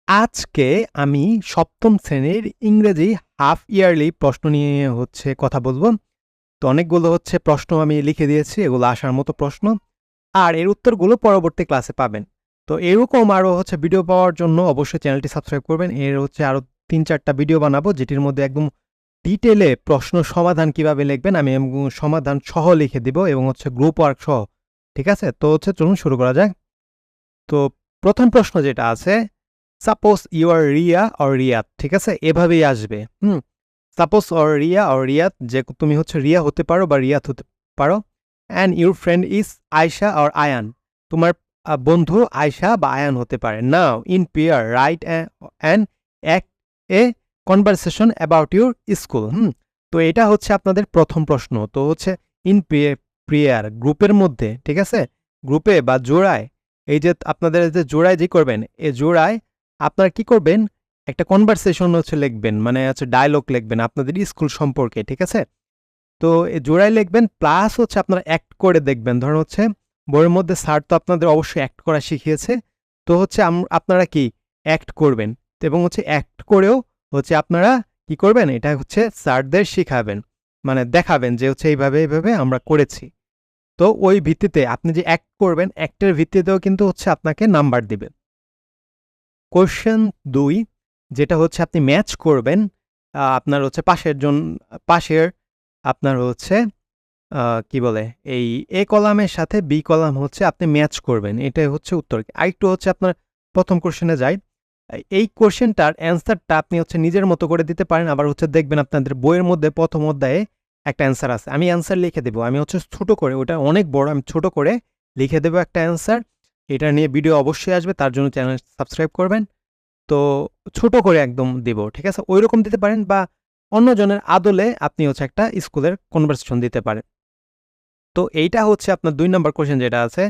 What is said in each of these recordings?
আজকে আমি সপ্তম শ্রেণীর ইংরেজি হাফ ইয়ারলি প্রশ্ন নিয়ে কথা বলবো। তো অনেকগুলো প্রশ্ন আমি লিখে দিয়েছি, এগুলো আসার মতো প্রশ্ন। আর এর উত্তরগুলো পরবর্তী ক্লাসে পাবেন। তো এরকম আরও ভিডিও পাওয়ার জন্য অবশ্যই চ্যানেলটি সাবস্ক্রাইব করবেন। এর আরও ৩-৪টা ভিডিও বানাবো, যেটির মধ্যে একদম ডিটেলে প্রশ্ন সমাধান কিভাবে লিখবেন আমি সমাধান সহ লিখে দিব, এবং গ্রুপ ওয়ার্ক সহ। ঠিক আছে? তো চলুন শুরু করা যাক। তো প্রথম প্রশ্ন যেটা আছে, suppose you are Riya or Riyad, ঠিক আছে? এভাবেই আসবে। Suppose or Riya or Riyad, যে তুমি রিয়া হতে পারো বা রিয়াদ হতে পারো। And your friend is Ayesha or Ayaan, তোমার বন্ধু আয়শা বা আয়ান হতে পারে। Now in pair write and a conversation about your school. তো এটা আপনাদের প্রথম প্রশ্ন। তো ইন পেয়ার গ্রুপের মধ্যে, ঠিক আছে? গ্রুপে বা জোড়ায়, এই যে আপনাদের যে জোড়ায় যে করবেন, এই জোড়ায় আপনারা কি করবেন, একটা কনভারসেশন লিখবেন, মানে ডায়লগ লিখবেন আপনাদের স্কুল সম্পর্কে, ঠিক আছে? তো এই জোড়ায় লিখবেন, প্লাস আপনারা অ্যাক্ট করে দেখবেন। ধরুন বইয়ের মধ্যে স্যার তো আপনাদের অবশ্যই অ্যাক্ট করা শিখিয়েছে। তো আপনারা কি অ্যাক্ট করবেন, এবং অ্যাক্ট করেও আপনারা কি করবেন, এটা স্যারদের শিখাবেন, মানে দেখাবেন যে এইভাবে এইভাবে আমরা করেছি। তো ওই ভিত্তিতে আপনি যে অ্যাক্ট করবেন, অ্যাক্টের ভিত্তিতেও কিন্তু আপনাকে নাম্বার দিবে। কোশ্চেন ২, যেটা আপনি ম্যাচ করবেন আপনার পাশের আপনার কি বলে, এই এ কলামের সাথে বি কলাম আপনি ম্যাচ করবেন। এটাই উত্তর। আরেকটু আপনার প্রথম কোশ্চেনে যাই। এই কোশ্চেনটার অ্যান্সারটা আপনি নিজের মতো করে দিতে পারেন, আবার দেখবেন আপনাদের বইয়ের মধ্যে প্রথম অধ্যায়ে একটা অ্যান্সার আছে। আমি অ্যান্সার লিখে দেবো, আমি ছোট করে, ওটা অনেক বড়, আমি ছোট করে লিখে দেবো একটা অ্যান্সার। এটা নিয়ে ভিডিও অবশ্যই আসবে, তার জন্য চ্যানেল সাবস্ক্রাইব করবেন। তো ছোট করে একদম দিব, ঠিক আছে? ওই রকম দিতে পারেন, বা অন্যজনের আদলে আপনি একটা স্কুলের কনভারসেশন দিতে পারেন। তো এইটা আপনার ২ নম্বর কোশ্চেন যেটা আছে,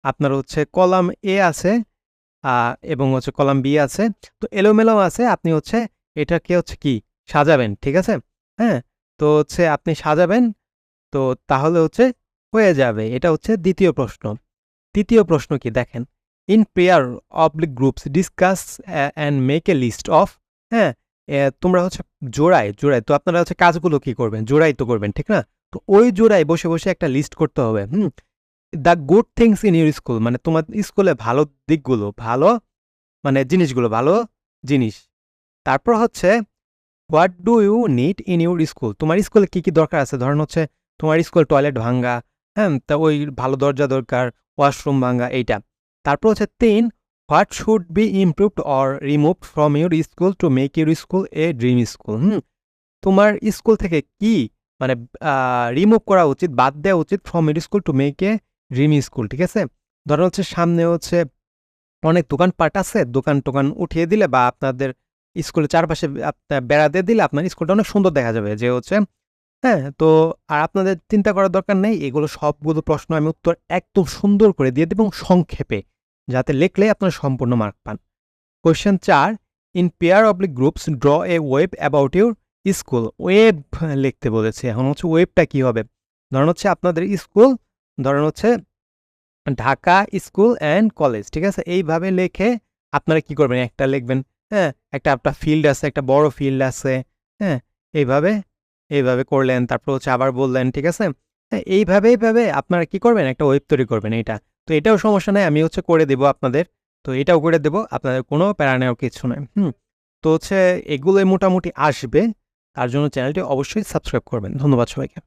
আপনার কলাম এ আছে এবং কলাম বি আছে। তো এলোমেলো আছে, আপনি এটাকে কি সাজাবেন, ঠিক আছে? হ্যাঁ, তো আপনি সাজাবেন, তো তাহলে হয়ে যাবে। এটা দ্বিতীয় প্রশ্ন। তৃতীয় প্রশ্ন কি দেখেন, in pair oblique groups discuss and make a list of. হ্যাঁ, তোমরা জোড়ায় জোড়ায়, তো আপনারা কাজগুলো কি করবেন, জোড়াই তো করবেন, ঠিক না? তো ওই জোড়ায় বসে বসে একটা লিস্ট করতে হবে। The good things in your school, মানে তোমার স্কুলে ভালো দিকগুলো, ভালো মানে জিনিসগুলো, ভালো জিনিস। তারপর what do you need in your school, তোমার স্কুলে কি কি দরকার আছে। ধরেন তোমার স্কুল টয়লেট ভাঙ্গা, হ্যাঁ, তা ওই ভালো দরজা দরকার, ওয়াশরুম ভাঙ্গা, এইটা। তারপর ৩, what should be improved or removed from your school to make your school a dream school. তোমার স্কুল থেকে কি মানে রিমুভ করা উচিত, বাদ দেওয়া উচিত, from your school to make a dream school, ঠিক আছে? ধরেন সামনে অনেক দোকানপাট আছে, দোকান টোকান উঠিয়ে দিলে, বা আপনাদের স্কুলের চারপাশে আপনার বেড়া দিয়ে দিলে আপনার স্কুলটা অনেক সুন্দর দেখা যাবে, যে হ্যাঁ। তো আর আপনাদের চিন্তা করার দরকার নেই, এগুলো সবগুলো প্রশ্ন আমি উত্তর একদম সুন্দর করে দিয়ে দেব, এবং সংক্ষেপে, যাতে লিখলে আপনার সম্পূর্ণ মার্ক পান। Question ৪, in pair oblique groups draw A web about your school. Web লিখতে বলেছে, এখন ওয়েবটা কি হবে। ধরেন আপনাদের স্কুল, ধরেন ঢাকা স্কুল অ্যান্ড কলেজ, ঠিক আছে? এইভাবে লিখে আপনারা কি করবেন, একটা লিখবেন, হ্যাঁ, একটা আপনার ফিল্ড আছে, একটা বড় ফিল্ড আছে, হ্যাঁ, এইভাবে এইভাবে করলেন, তারপর আবার বললেন, ঠিক আছে? হ্যাঁ, এইভাবে আপনারা কি করবেন, একটা ওয়েব তৈরি করবেন। এইটা তো এটাও সমস্যা নাই, আমি করে দেবো আপনাদের। তো এটাও করে দেবো, আপনাদের কোনো প্যারা নেওয়ার কিছু নয়। তো এগুলোই মোটামুটি আসবে, তার জন্য চ্যানেলটি অবশ্যই সাবস্ক্রাইব করবেন। ধন্যবাদ সবাইকে।